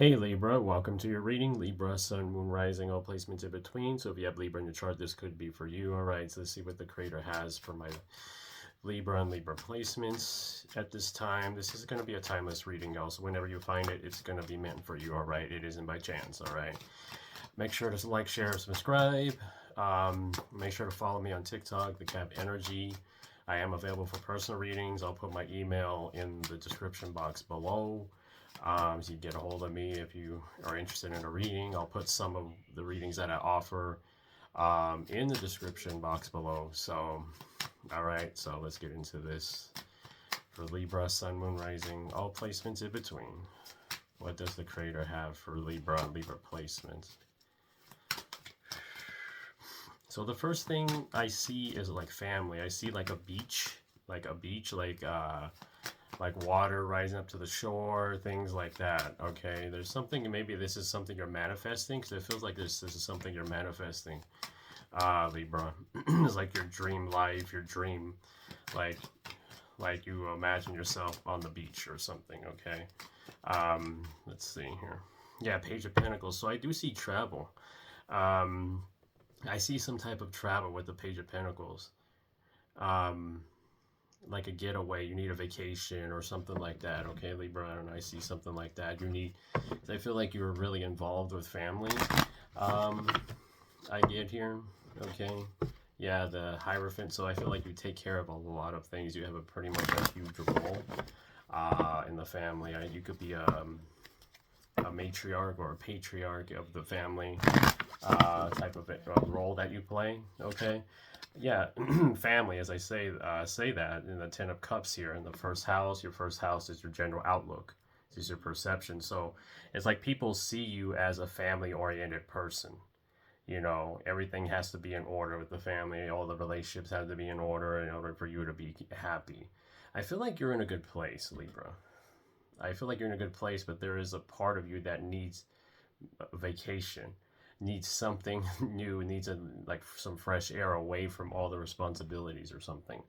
Hey Libra, welcome to your reading. Libra, Sun, Moon, Rising, all placements in between. So if you have Libra in your chart, this could be for you. All right, so let's see what the Creator has for my Libra and Libra placements at this time. This is going to be a timeless reading, y'all. So whenever you find it, it's going to be meant for you. All right, it isn't by chance. All right, make sure to like, share, subscribe. Make sure to follow me on TikTok, thecapenergy. I am available for personal readings. I'll put my email in the description box below. So you can get a hold of me if you are interested in a reading. I'll put some of the readings that I offer in the description box below. So, all right, so let's get into this. For Libra, Sun, Moon, Rising, all placements in between. What does the Creator have for Libra and Libra placements? So the first thing I see is like family. I see like a beach, like water rising up to the shore, things like that. Okay, there's something, maybe this is something you're manifesting, because it feels like this is something you're manifesting, Libra. It's like your dream life, your dream, like you imagine yourself on the beach or something. Okay, let's see here. Yeah, Page of Pentacles. So I do see travel. I see some type of travel with the Page of Pentacles. Like a getaway, you need a vacation or something like that. Okay, Libra, I don't know, I see something like that. You need, I feel like you're really involved with family. I get here. Okay, yeah, the Hierophant. So I feel like you take care of a lot of things. You have a pretty much a huge role in the family. You could be a matriarch or a patriarch of the family type of role that you play. Okay, yeah, family, as I say that in the Ten of Cups here in the first house. Your first house is your general outlook. This is your perception. So it's like people see you as a family-oriented person. You know, everything has to be in order with the family. All the relationships have to be in order for you to be happy. I feel like you're in a good place, Libra. I feel like you're in a good place, but there is a part of you that needs a vacation, needs something new, needs like some fresh air away from all the responsibilities or something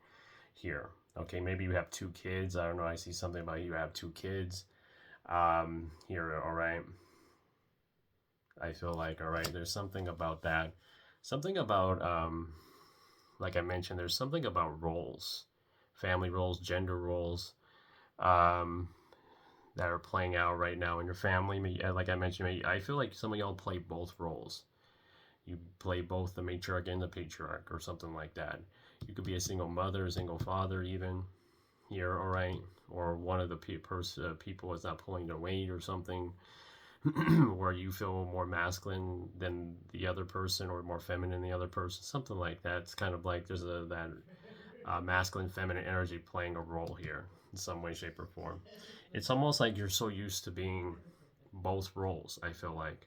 here. Okay, maybe you have two kids. I don't know. I see something about you have two kids here. All right. I feel like, all right, there's something about that. Something about, like I mentioned, there's something about roles, family roles, gender roles. Um, that are playing out right now in your family. Like I mentioned, I feel like some of y'all play both roles. You play both the matriarch and the patriarch or something like that. You could be a single mother, single father even here, all right? Or one of the people is not pulling their weight or something. Where you feel more masculine than the other person or more feminine than the other person, something like that. It's kind of like there's that masculine feminine energy playing a role here in some way, shape, or form. It's almost like you're so used to being both roles. I feel like,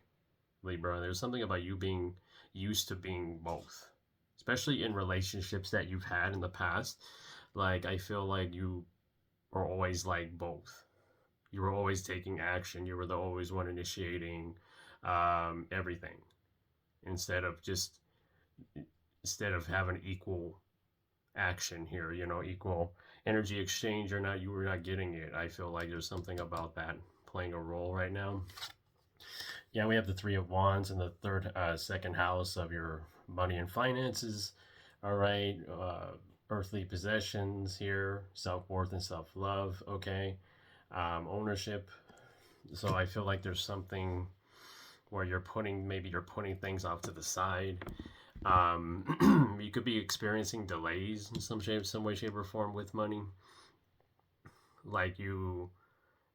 Libra, there's something about you being used to being both, especially in relationships that you've had in the past. Like I feel like you are always like both. You were always taking action. You were the always one initiating everything instead of just instead of having equal action here, equal energy exchange. You were not getting it. I feel like there's something about that playing a role right now. Yeah, we have the Three of Wands in the second house of your money and finances. All right, earthly possessions here, self-worth and self-love. Okay, ownership. So I feel like there's something where maybe you're putting things off to the side. You could be experiencing delays in some way, shape, or form with money. Like you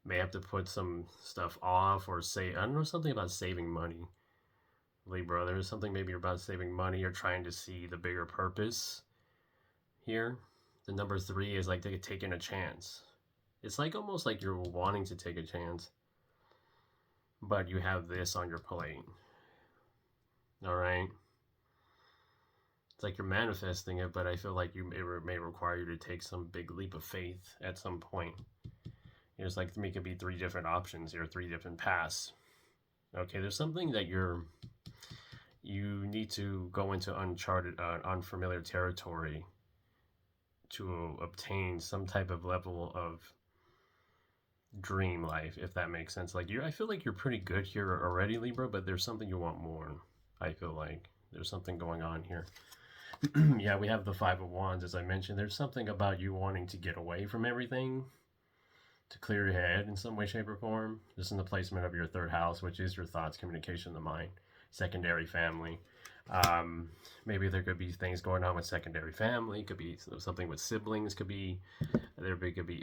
may have to put some stuff off or say, I don't know, something about saving money. Libra, there's something maybe about saving money. You're trying to see the bigger purpose here. The number 3 is like taking a chance. It's like almost like you're wanting to take a chance, but you have this on your plate. All right. It's like you're manifesting it, but I feel like it may require you to take some big leap of faith at some point. It's like it could be 3 different options here, 3 different paths. Okay, there's something that you need to go into uncharted, unfamiliar territory to obtain some type of level of dream life, if that makes sense. Like I feel like you're pretty good here already, Libra, but there's something you want more. I feel like there's something going on here. Yeah, we have the Five of Wands, as I mentioned. There's something about you wanting to get away from everything, to clear your head in some way, shape, or form. This is in the placement of your third house, which is your thoughts, communication, the mind, secondary family. Maybe there could be things going on with secondary family. Could be something with siblings. Could be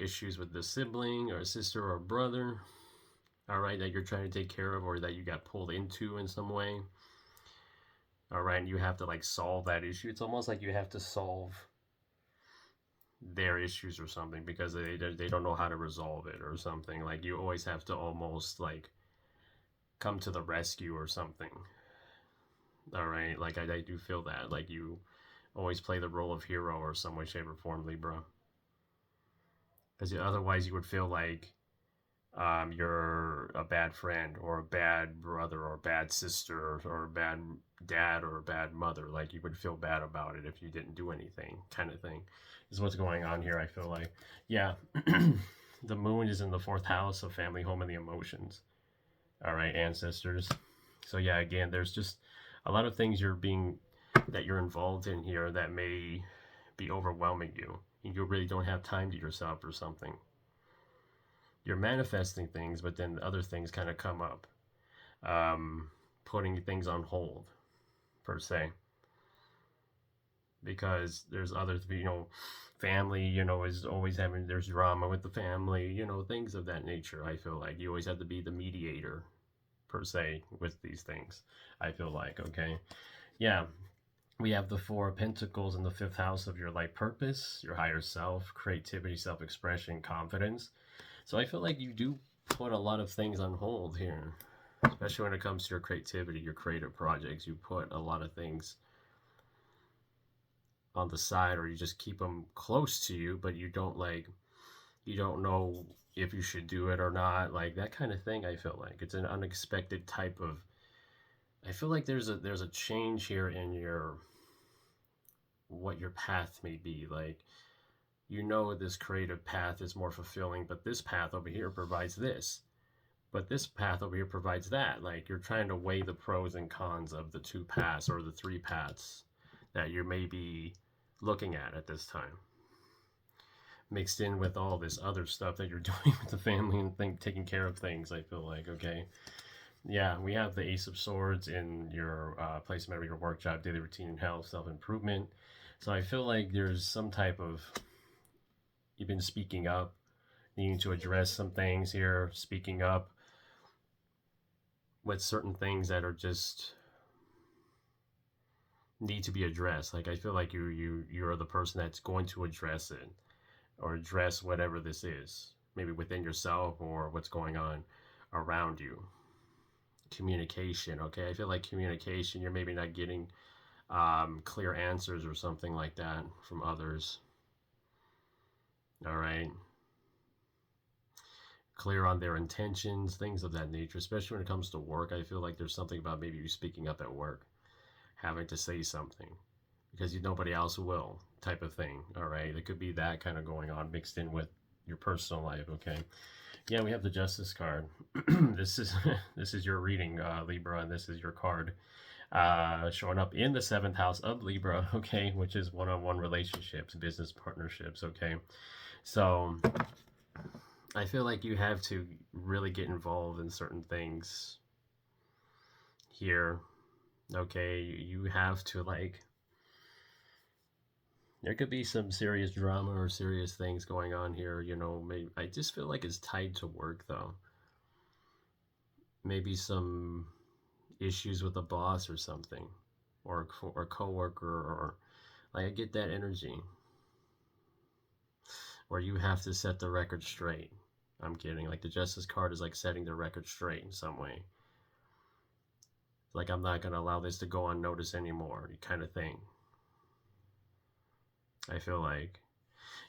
issues with the sibling or a sister or a brother. All right, that you're trying to take care of, or that you got pulled into in some way. All right, and you have to like solve that issue. It's almost like you have to solve their issues or something, because they don't know how to resolve it or something. Like you always have to almost like come to the rescue or something. All right, like I do feel that, like you always play the role of hero or some way, shape, or form, Libra, because otherwise you would feel like you're a bad friend or a bad brother or a bad sister or a bad dad or a bad mother. Like you would feel bad about it if you didn't do anything, kind of thing, is what's going on here. I feel like, yeah. The moon is in the fourth house of family, home, and the emotions. All right, ancestors. So yeah, again, there's just a lot of things that you're involved in here that may be overwhelming you. You really don't have time to yourself or something. You're manifesting things, but then other things kind of come up, putting things on hold, per se, because there's other, family, is always there's drama with the family, things of that nature. I feel like you always have to be the mediator, per se, with these things. I feel like, okay, yeah. We have the Four of Pentacles in the fifth house of your life purpose, your higher self, creativity, self-expression, confidence. So I feel like you do put a lot of things on hold here, especially when it comes to your creativity, your creative projects. You put a lot of things on the side, or you just keep them close to you, but you don't know if you should do it or not, like that kind of thing. I feel like it's an unexpected type of, I feel like there's a change here in what your path may be. Like, this creative path is more fulfilling, but this path over here provides this, but this path over here provides that. Like, you're trying to weigh the pros and cons of the two paths or the three paths that you may be looking at this time, mixed in with all this other stuff that you're doing with the family and taking care of things. I feel like, okay, yeah, we have the Ace of Swords in your placement of your work, job, daily routine, and health, self-improvement. So I feel like there's some type of, you've been speaking up, needing to address some things here, speaking up with certain things that are just need to be addressed. Like, I feel like you're the person that's going to address it, or address whatever this is, maybe within yourself or what's going on around you. Communication, okay? I feel like communication, you're maybe not getting clear answers or something like that from others. All right, clear on their intentions, things of that nature, especially when it comes to work. I feel like there's something about maybe you speaking up at work, having to say something because nobody else will, type of thing. All right, it could be that kind of going on mixed in with your personal life. Okay, yeah, we have the Justice card. This is your reading, Libra, and this is your card showing up in the seventh house of Libra, okay, which is one-on-one relationships, business partnerships. Okay, so I feel like you have to really get involved in certain things here. Okay, you have to, like, there could be some serious drama or serious things going on here, maybe. I just feel like it's tied to work, though. Maybe some issues with the boss or something, or a coworker, or like, I get that energy where you have to set the record straight. I'm kidding. Like, the Justice card is like setting the record straight in some way. Like, I'm not going to allow this to go unnoticed anymore, kind of thing. I feel like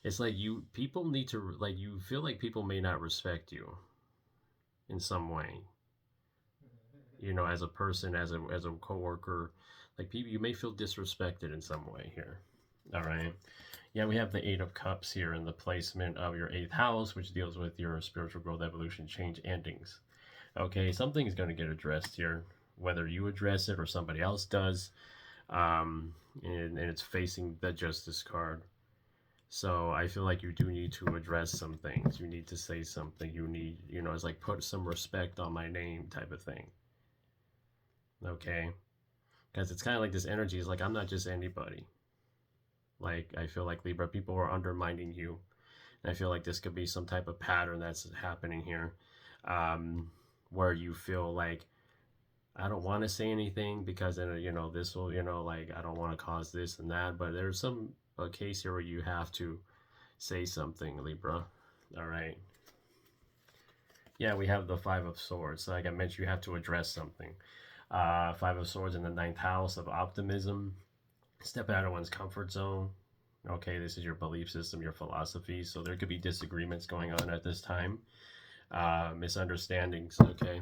it's like people need to, like, you feel like people may not respect you in some way, as a person, as a coworker. Like, people, you may feel disrespected in some way here. All right. Yeah, we have the Eight of Cups here in the placement of your 8th house, which deals with your spiritual growth, evolution, change, endings. Okay, something is going to get addressed here, whether you address it or somebody else does. And it's facing the Justice card. So I feel like you do need to address some things. You need to say something. You need, it's like put some respect on my name type of thing. Okay? Because it's kind of like this energy is like, I'm not just anybody. Like, I feel like Libra people are undermining you. And I feel like this could be some type of pattern that's happening here, where you feel like, I don't want to say anything because then, this will, like, I don't want to cause this and that. But there's some a case here where you have to say something, Libra. All right. Yeah, we have the Five of Swords. Like I mentioned, you have to address something. Five of Swords in the 9th house of optimism. Step out of one's comfort zone. Okay, this is your belief system, your philosophy. So there could be disagreements going on at this time. Misunderstandings, okay?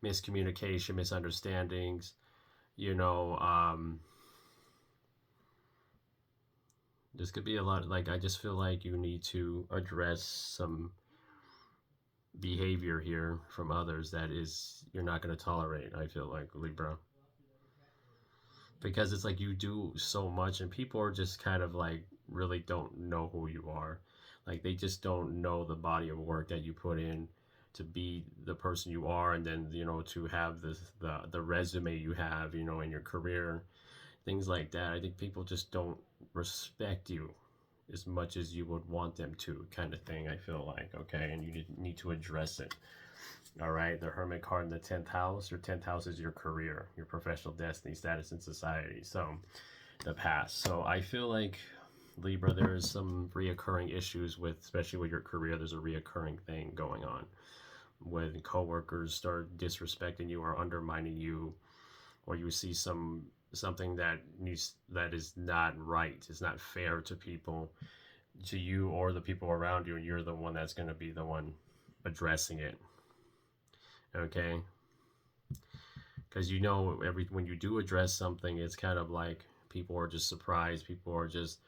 Miscommunication, misunderstandings. This could be a lot. Like, I just feel like you need to address some behavior here from others that is you're not going to tolerate. I feel like, Libra, because it's like you do so much and people are just kind of like really don't know who you are. Like they just don't know the body of work that you put in to be the person you are, and then to have the resume you have in your career, things like that. I think people just don't respect you as much as you would want them to, kind of thing, I feel like. Okay, and you need to address it. All right, the Hermit card in the 10th house. Your 10th house is your career, your professional destiny, status in society. So the past. So I feel like, Libra, there is some reoccurring issues with, especially with your career. There's a reoccurring thing going on when coworkers start disrespecting you or undermining you, or you see something that is not right. It's not fair to people, to you or the people around you, and you're the one that's going to be the one addressing it. Okay, because when you do address something, it's kind of like people are just surprised. People are just,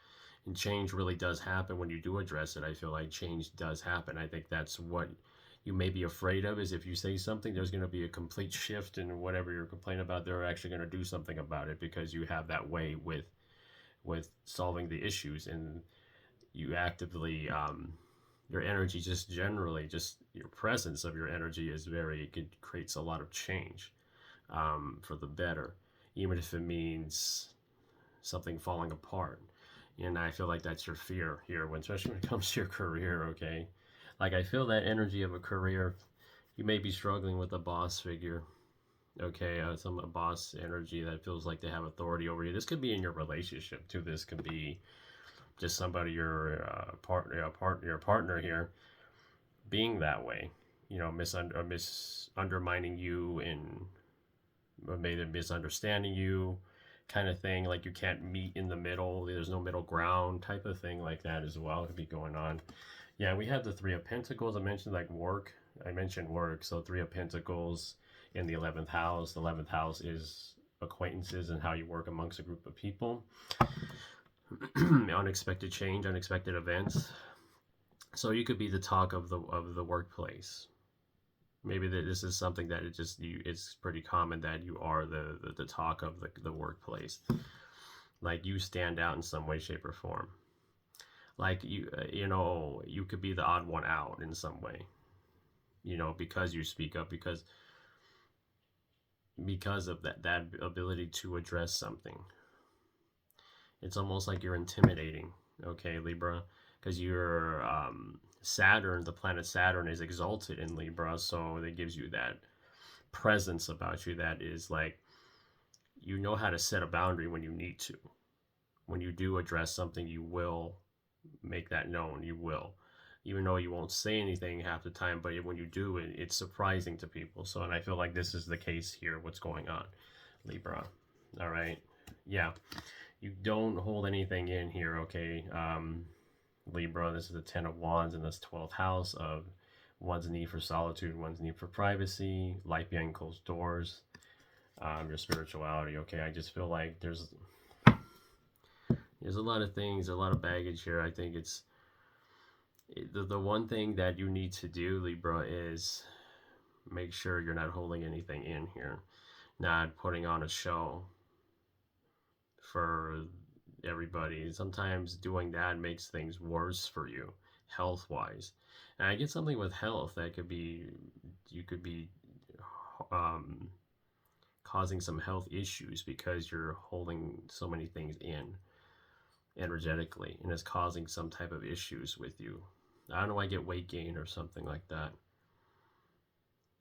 and change really does happen when you do address it. I feel like change does happen. I think that's what you may be afraid of, is if you say something, there's going to be a complete shift in whatever you're complaining about. They're actually going to do something about it, because you have that way with solving the issues, and you actively your energy, just generally, just your presence of your energy is it creates a lot of change, for the better, even if it means something falling apart. And I feel like that's your fear here, especially when it comes to your career. Okay, like I feel that energy of a career. You may be struggling with a boss figure. Okay, some boss energy that feels like they have authority over you. This could be in your relationship too. This could be just somebody, your partner here, being that way, undermining you, and maybe misunderstanding you, kind of thing. Like you can't meet in the middle. There's no middle ground, type of thing, like that as well could be going on. Yeah, we have the Three of Pentacles. I mentioned work. So Three of Pentacles in the 11th house. The 11th house is acquaintances and how you work amongst a group of people. Unexpected change, unexpected events. So you could be the talk of the workplace. Maybe this is something that it's pretty common that you are the talk of the workplace. Like you stand out in some way, shape, or form. Like you could be the odd one out in some way. Because you speak up, because of that ability to address something. It's almost like you're intimidating, okay, Libra, because you're Saturn, the planet Saturn is exalted in Libra, so it gives you that presence about you that is like, you know how to set a boundary when you need to. When you do address something, you will make that known. You will, even though you won't say anything half the time, but when you do, it's surprising to people. So, and I feel like this is the case here, what's going on, Libra. All right, yeah, you don't hold anything in here, okay, Libra. This is the 10 of Wands in this 12th house of one's need for solitude, one's need for privacy, life behind closed doors, your spirituality. Okay, I just feel like there's There's a lot of things, a lot of baggage here. I think it's the one thing that you need to do, Libra, is make sure you're not holding anything in here, not putting on a show for everybody. Sometimes doing that makes things worse for you, health wise. And I get something with health that could be, you could be um, causing some health issues because you're holding so many things in energetically, and it's causing some type of issues with you. I don't know, I get weight gain or something like that.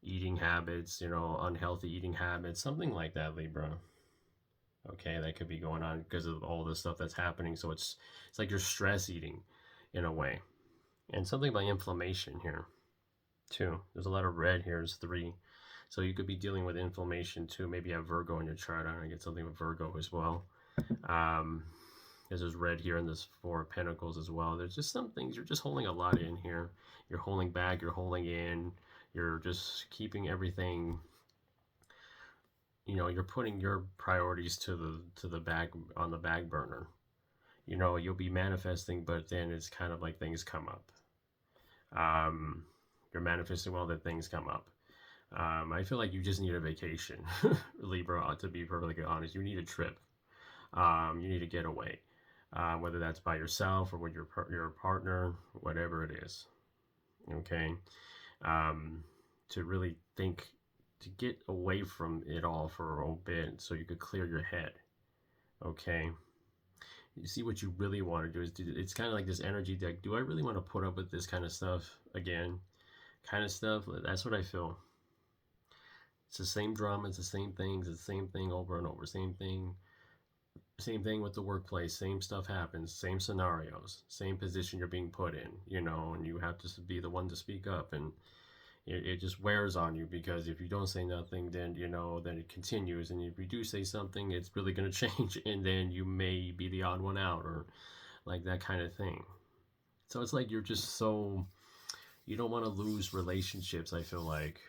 Eating habits, you know, unhealthy eating habits, something like that, Libra. Okay, that could be going on because of all the stuff that's happening. So it's like you're stress eating in a way. And something about inflammation here too. There's a lot of red here. It's 3. So you could be dealing with inflammation too. Maybe you have Virgo in your chart. I get something with Virgo as well. There's red here in this 4 of Pentacles as well. There's just some things you're just holding a lot in here. You're holding back, you're holding in, you're just keeping everything, you know, you're putting your priorities to the back, on the back burner. You know, you'll be manifesting, but then it's kind of like things come up. You're manifesting well, that things come up. I feel like you just need a vacation, Libra, to be perfectly honest. You need a trip. You need to get away, whether that's by yourself or with your partner, whatever it is. Okay, to really think, to get away from it all for a bit, so you could clear your head. Okay, you see what you really want to do is it's kind of like this energy deck. Do I really want to put up with this kind of stuff again? Kind of stuff. That's what I feel. It's the same drama. It's the same things. It's the same thing over and over. Same thing. Same thing with the workplace. Same stuff happens. Same scenarios. Same position you're being put in. You know, and you have to be the one to speak up, and it just wears on you, because if you don't say nothing, then, you know, then it continues, and if you do say something, it's really going to change, and then you may be the odd one out, or like that kind of thing. So it's like you're just so, you don't want to lose relationships. I feel like,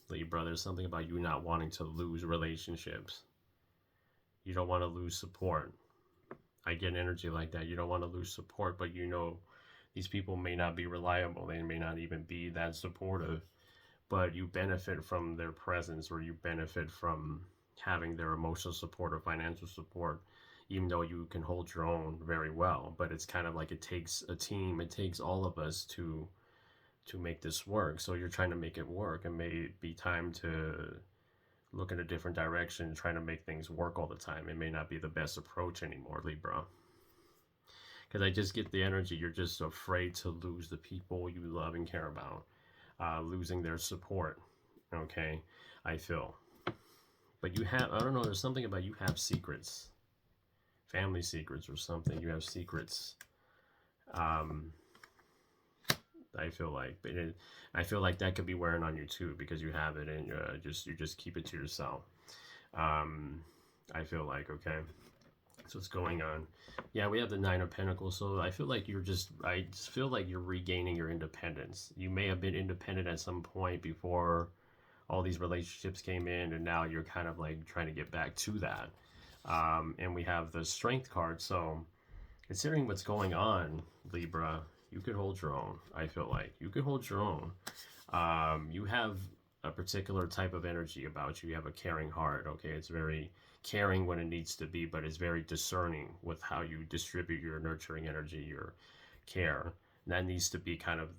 Libra, there's something about you not wanting to lose relationships. You don't want to lose support. I get energy like that. You don't want to lose support, but you know these people may not be reliable. They may not even be that supportive, but you benefit from their presence, or you benefit from having their emotional support or financial support, even though you can hold your own very well. But it's kind of like it takes a team. It takes all of us to make this work. So you're trying to make it work, and may be time to look in a different direction, trying to make things work all the time. It may not be the best approach anymore, Libra. Because I just get the energy, you're just afraid to lose the people you love and care about, losing their support. Okay, I feel. But you have, I don't know, there's something about you have secrets, family secrets or something. You have secrets. I feel like, but I feel like that could be wearing on you too, because you have it, and you just keep it to yourself. I feel like, okay, so what's going on? Yeah, we have the 9 of Pentacles, so I feel like I just feel like you're regaining your independence. You may have been independent at some point before all these relationships came in, and now you're kind of like trying to get back to that. And we have the Strength card, so considering what's going on, Libra, you could hold your own. I feel like you could hold your own. You have a particular type of energy about you. You have a caring heart. Okay, it's very caring when it needs to be, but it's very discerning with how you distribute your nurturing energy, your care. And that needs to be kind of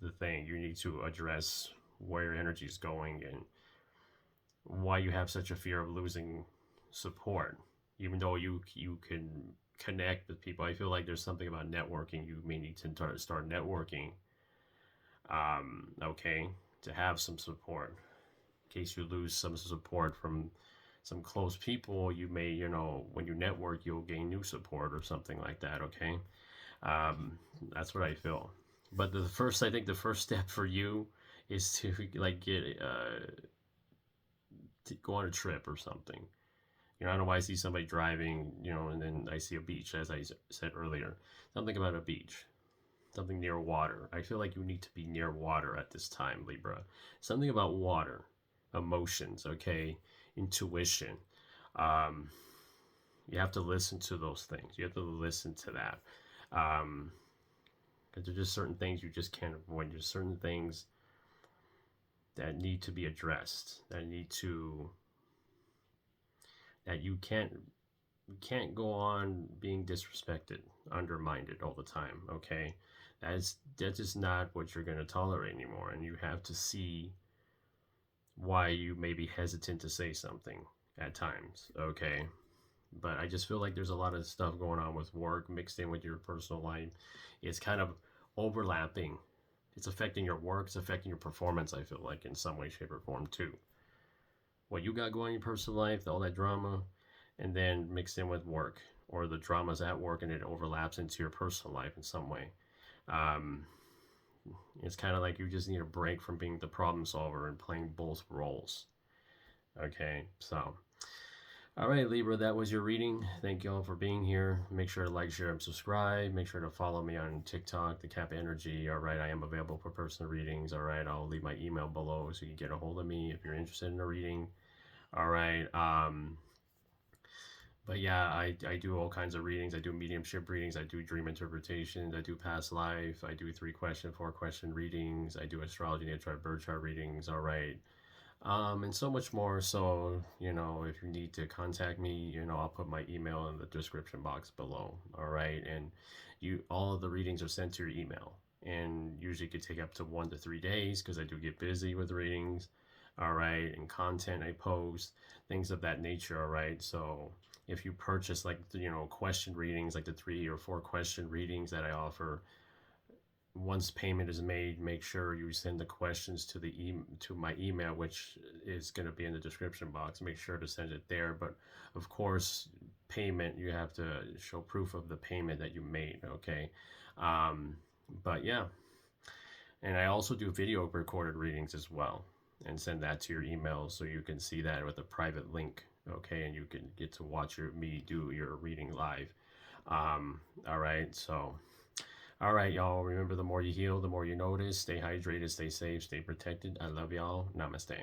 the thing. You need to address where your energy is going, and why you have such a fear of losing support, even though you can connect with people. I feel like there's something about networking. You may need to start networking, okay, to have some support. In case you lose some support from some close people, you may, you know, when you network, you'll gain new support or something like that, okay? That's what I feel. But I think the first step for you is to like get, to go on a trip or something. You know, I don't know why I see somebody driving, you know, and then I see a beach, as I said earlier. Something about a beach, something near water. I feel like you need to be near water at this time, Libra. Something about water, emotions, okay, intuition. You have to listen to those things. You have to listen to that. Because there's just certain things you just can't avoid. There's certain things that need to be addressed, that you can't go on being disrespected, undermined all the time, okay? That's just not what you're going to tolerate anymore, and you have to see why you may be hesitant to say something at times, okay? But I just feel like there's a lot of stuff going on with work mixed in with your personal life. It's kind of overlapping. It's affecting your work, it's affecting your performance, I feel like, in some way, shape, or form, too. What you got going in your personal life, all that drama, and then mixed in with work, or the drama's at work and it overlaps into your personal life in some way. Um, it's kind of like you just need a break from being the problem solver and playing both roles. Okay, so all right, Libra, that was your reading. Thank you all for being here. Make sure to like, share, and subscribe. Make sure to follow me on TikTok, The Cap Energy. All right, I am available for personal readings. All right, I'll leave my email below so you can get a hold of me if you're interested in a reading. All right, but yeah, I do all kinds of readings. I do mediumship readings. I do dream interpretations. I do past life. I do 3-question, 4-question readings. I do astrology, natal chart, birth chart readings. All right. And so much more. So, if you need to contact me, I'll put my email in the description box below. All right. And all of the readings are sent to your email. And usually it could take up to 1 to 3 days because I do get busy with readings. All right. And content I post, things of that nature. All right. So if you purchase question readings, like the 3 or 4 question readings that I offer, once payment is made, make sure you send the questions to my email, which is going to be in the description box. Make sure to send it there. But of course, payment, you have to show proof of the payment that you made. Okay. But yeah, and I also do video recorded readings as well, and send that to your email so you can see that with a private link. Okay, and you can get to watch me do your reading live. All right, so all right, y'all. Remember, the more you heal, the more you notice. Stay hydrated, stay safe, stay protected. I love y'all. Namaste.